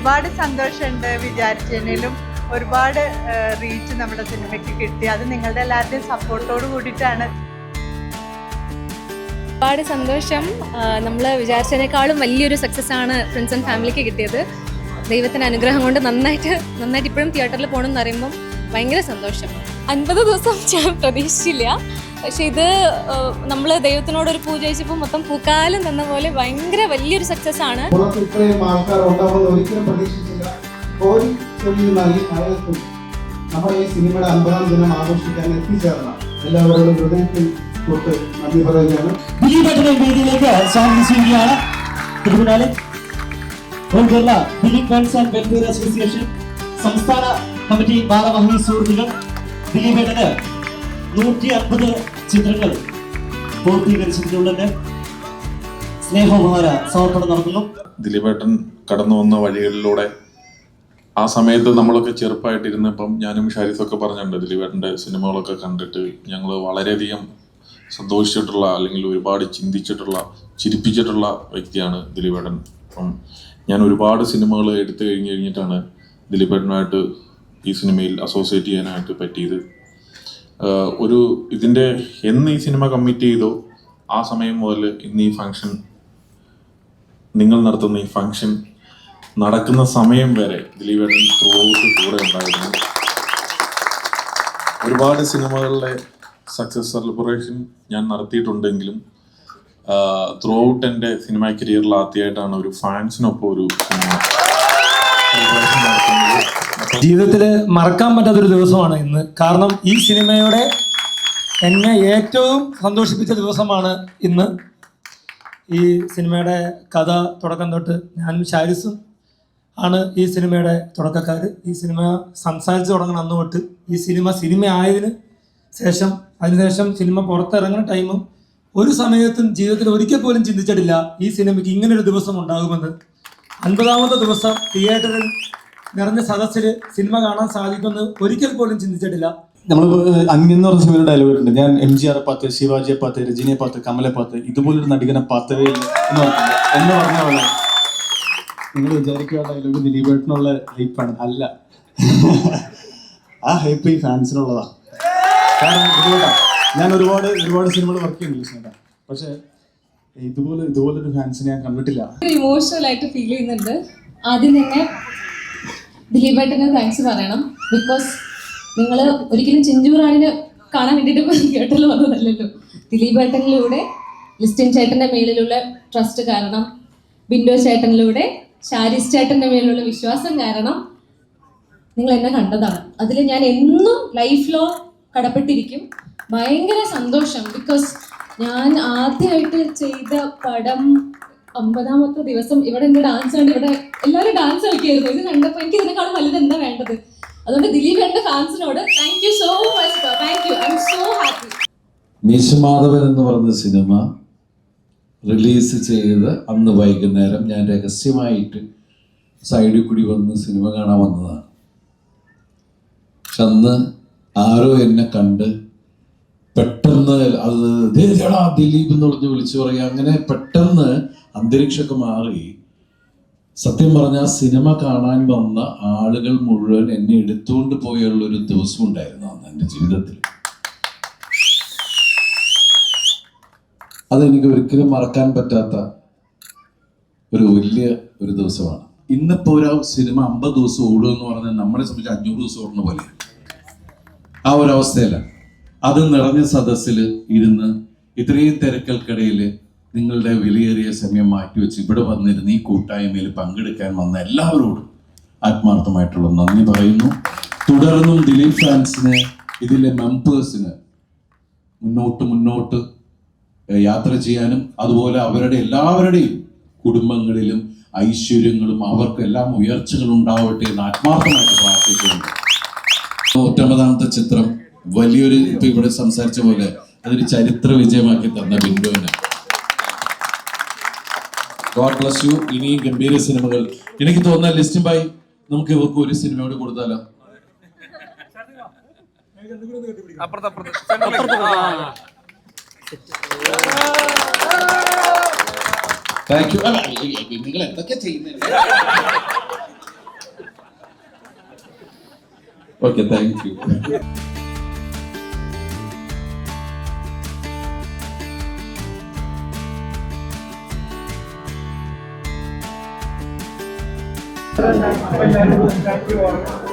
ഒരുപാട് സന്തോഷമുണ്ട്. വിചാരിച്ചതിലും ഒരുപാട് റീച്ച് നമ്മുടെ സിനിമയ്ക്ക് കിട്ടി. അത് നിങ്ങളുടെ എല്ലാവരുടെയും സപ്പോർട്ടോട് കൂടിയിട്ടാണ്. ഒരുപാട് സന്തോഷം. നമ്മൾ വിചാരിച്ചതിനേക്കാളും വലിയൊരു സക്സസ് ആണ് ഫ്രണ്ട്സ് ആൻഡ് ഫാമിലിക്ക് കിട്ടിയത്. ദൈവത്തിൻ്റെ അനുഗ്രഹം കൊണ്ട് നന്നായിട്ട് ഇപ്പോഴും തിയേറ്ററിൽ പോകണമെന്ന് പറയുമ്പം ഭയങ്കര സന്തോഷം. 50 ദിവസം ഞാൻ പ്രതീക്ഷിച്ചില്ല. പക്ഷെ ഇത് നമ്മൾ ദൈവത്തിനോടൊരു പൂജ വെച്ചപ്പോൾ മൊത്തം പൂക്കാലം തന്ന പോലെ ഭയങ്കര വലിയൊരു സക്സസ് ആണ്. നമ്മുടെ ഈ സിനിമയുടെ 50ാം ദിനം ആഘോഷിക്കാൻ എത്തിച്ചേർന്ന എല്ലാവരോടും ഹൃദയത്തിൽ തൊട്ട് നന്ദി പറയുകയാണ്. വേദിയിലേക്ക് സ്വാഗതം ചെയ്യുകയാണ്. Kerala Dileep fans and welfare association സംസ്ഥാന കമ്മിറ്റി ഭാരവാഹി സുഹൃത്തുക്കൾ, ദിലീപേട്ടന് 150 ചിത്രങ്ങൾ പൂർത്തീകരിച്ചിട്ടുള്ളതിന്റെ സ്നേഹോപഹാര സമർപ്പണം നടത്തുന്നു. ദിലീപേട്ടൻ കടന്നു വന്ന വഴികളിലൂടെ ആ സമയത്ത് നമ്മളൊക്കെ ചെറുപ്പമായിട്ടിരുന്നപ്പം ഞാനും ഷാരിഫൊക്കെ പറഞ്ഞിട്ടുണ്ട്, ദിലീപേട്ടൻ്റെ സിനിമകളൊക്കെ കണ്ടിട്ട് ഞങ്ങൾ വളരെയധികം സന്തോഷിച്ചിട്ടുള്ള അല്ലെങ്കിൽ ഒരുപാട് ചിന്തിച്ചിട്ടുള്ള ചിരിപ്പിച്ചിട്ടുള്ള വ്യക്തിയാണ് ദിലീപേട്ടൻ. അപ്പം ഞാൻ ഒരുപാട് സിനിമകൾ എടുത്തു കഴിഞ്ഞിട്ടാണ് ദിലീപേട്ടനായിട്ട് ഈ സിനിമയിൽ അസോസിയേറ്റ് ചെയ്യാനായിട്ട് പറ്റിയത്. ഇതിൻ്റെ എന്ന് ഈ സിനിമ കമ്മിറ്റ് ചെയ്തോ ആ സമയം മുതൽ ഇന്ന് ഈ ഫംഗ്ഷൻ, നിങ്ങൾ നടത്തുന്ന ഈ ഫംഗ്ഷൻ നടക്കുന്ന സമയം വരെ ദിലീപേട്ടൻ കൂടെ ഉണ്ടായിരുന്നു. ഒരുപാട് സിനിമകളുടെ സക്സസ് സെലിബ്രേഷൻ ഞാൻ നടത്തിയിട്ടുണ്ടെങ്കിലും ത്രൂ ഔട്ട് എൻ്റെ സിനിമ കരിയറിൽ ആദ്യമായിട്ടാണ് ഒരു ഫാൻസിനൊപ്പം ഒരു സിനിമ സെലിബ്രേഷൻ നടത്തുന്നത്. ജീവിതത്തിൽ മറക്കാൻ പറ്റാത്തൊരു ദിവസമാണ് ഇന്ന്. കാരണം ഈ സിനിമയുടെ എന്നെ ഏറ്റവും സന്തോഷിപ്പിച്ച ദിവസമാണ് ഇന്ന്. ഈ സിനിമയുടെ കഥ തുടക്കം തൊട്ട് ഞാനും ഷാരിസും ആണ് ഈ സിനിമയുടെ തുടക്കക്കാർ. ഈ സിനിമ സംസാരിച്ച് തുടങ്ങുന്ന അന്ന് തൊട്ട് ഈ സിനിമ ആയതിന് ശേഷം, അതിനുശേഷം സിനിമ പുറത്തിറങ്ങുന്ന ടൈമും ഒരു സമയത്തും ജീവിതത്തിൽ ഒരിക്കൽ പോലും ചിന്തിച്ചിട്ടില്ല ഈ സിനിമയ്ക്ക് ഇങ്ങനൊരു ദിവസം ഉണ്ടാകുമെന്ന്. 50ാമത്തെ ദിവസം തിയേറ്ററിൽ നിറഞ്ഞ സദസ്സിൽ സിനിമ കാണാൻ സാധിക്കുമെന്ന് ഒരിക്കൽ പോലും ചിന്തിച്ചിട്ടില്ല. നമ്മൾ അന്യെന്ന് പറഞ്ഞ സിനിമയുടെ ഡയലോഗ് ഉണ്ട്, ഞാൻ MGR പാത്ത്, ശിവാജിയെ പാത്ത്, രജനിയെ പാത്ത്, കമലെ പാത്ത്, ഇതുപോലൊരു നടികനെ പാത്തവേ എന്ന് പറഞ്ഞ പോലെ നിങ്ങൾ വിചാരിക്കുക ഡയലോഗ് ദിലീപേട്ടനുള്ള ഹൈപ്പാണ്. അല്ല, ആ ഹൈപ്പ് ഈ ഫാൻസിനുള്ളതാണ്. കാരണം ഇതുകൊണ്ടാണ് ഞാൻ ഒരുപാട് സിനിമകൾ വർക്ക് ചെയ്യുന്നില്ല, പക്ഷെ ഇതുപോലൊരു ഫാൻസിനെ ഞാൻ കണ്ടിട്ടില്ല. ഇമോഷണൽ ആയിട്ട് ഫീൽ ചെയ്യുന്നുണ്ട്. ആദ്യം തന്നെ ദിലീപേട്ടന് താങ്ക്സ് പറയണം. ബിക്കോസ് നിങ്ങൾ ഒരിക്കലും ചിഞ്ചൂറാണിനെ കാണാൻ വേണ്ടിയിട്ട് തിയേറ്ററിൽ വന്നതല്ലല്ലോ. ദിലീപേട്ടനിലൂടെ ലിസ്റ്റിൻ ചേട്ടൻ്റെ മേലിലുള്ള ട്രസ്റ്റ് കാരണം, ബിൻഡോ ചേട്ടനിലൂടെ ഷാരിസ് ചേട്ടൻ്റെ മേലുള്ള വിശ്വാസം കാരണം നിങ്ങൾ എന്നെ കണ്ടതാണ്. അതിൽ ഞാൻ എന്നും ലൈഫിലോ കടപ്പെട്ടിരിക്കും. ഭയങ്കര സന്തോഷം. ബിക്കോസ് ഞാൻ ആദ്യമായിട്ട് ചെയ്ത പടം 50ാമത്തെ ദിവസം ഇവിടെ എൻ്റെ ഡാൻസ് കണ്ട് ഇവിടെ എല്ലാവരും ഡാൻസ് കളിക്കായിരുന്നു. ഇത് കണ്ടപ്പോൾ എനിക്ക് ഇതിനേക്കാളും വലുത് എന്താ വേണ്ടത്. അതുകൊണ്ട് ദിലീപ് എൻ്റെ ഫാൻസിനോട് thank you so much. Thank you. I'm so happy. Meeshamadhavan എന്ന് പറഞ്ഞ സിനിമ റിലീസ് ചെയ്ത് അന്ന് വൈകുന്നേരം ഞാൻ രഹസ്യമായിട്ട് സൈഡിൽ കൂടി വന്ന് സിനിമ കാണാൻ വന്നതാണ്. പക്ഷെ അന്ന് ആരോ എന്നെ കണ്ട് പെട്ടെന്ന് അത് ദിലീപ് എന്ന് പറഞ്ഞ് വിളിച്ചു പറയുക, അങ്ങനെ പെട്ടെന്ന് അന്തരീക്ഷമൊക്കെ മാറി. സത്യം പറഞ്ഞാൽ സിനിമ കാണാൻ വന്ന ആളുകൾ മുഴുവൻ എന്നെ എടുത്തുകൊണ്ട് പോയുള്ളൊരു ദിവസം ഉണ്ടായിരുന്നു അന്ന് എൻ്റെ ജീവിതത്തിൽ. അതെനിക്ക് ഒരിക്കലും മറക്കാൻ പറ്റാത്ത ഒരു വലിയ ഒരു ദിവസമാണ്. ഇന്നിപ്പോൾ ഒരു സിനിമ 50 ദിവസം ഓടുമെന്ന് പറഞ്ഞാൽ നമ്മളെ സംബന്ധിച്ച് 500 ദിവസം ഓടുന്ന പോലെ ആ ഒരവസ്ഥയിലാണ്. അത് നിറഞ്ഞ സദസ്സിൽ ഇരുന്ന് ഇത്രയും തിരക്കൽക്കിടയിൽ നിങ്ങളുടെ വിലയേറിയ സമയം മാറ്റിവെച്ച് ഇവിടെ വന്നിരുന്ന് ഈ കൂട്ടായ്മയിൽ പങ്കെടുക്കാൻ വന്ന എല്ലാവരോടും ആത്മാർത്ഥമായിട്ടുള്ള നന്ദി പറയുന്നു. തുടർന്നും ദിലീപ് ഫാൻസിന്, ഇതിലെ മെമ്പേഴ്സിന് മുന്നോട്ട് യാത്ര ചെയ്യാനും അതുപോലെ അവരുടെ എല്ലാവരുടെയും കുടുംബങ്ങളിലും ഐശ്വര്യങ്ങളും അവർക്കെല്ലാം ഉയർച്ചകൾ ഉണ്ടാവട്ടെ എന്ന് ആത്മാർത്ഥമായിട്ട് പ്രാർത്ഥിക്കുന്നുണ്ട്. 150ാമത്തെ ചിത്രം വലിയൊരു, ഇപ്പൊ ഇവിടെ സംസാരിച്ച പോലെ അതൊരു ചരിത്ര വിജയമാക്കി തന്ന ബിന്ദുവിന് ഗോഡ് ബ്ലസ് യു. ഇനിയും ഗംഭീര സിനിമകൾ. എനിക്ക് തോന്നുന്ന ലിസ്റ്റും ബൈ നമുക്ക് ഇവർക്ക് ഒരു സിനിമയോട് കൊടുത്താലോ? Thank you. നിങ്ങൾ എന്തൊക്കെ ചെയ്യുന്നില്ല. Okay, thank you. Thank you all.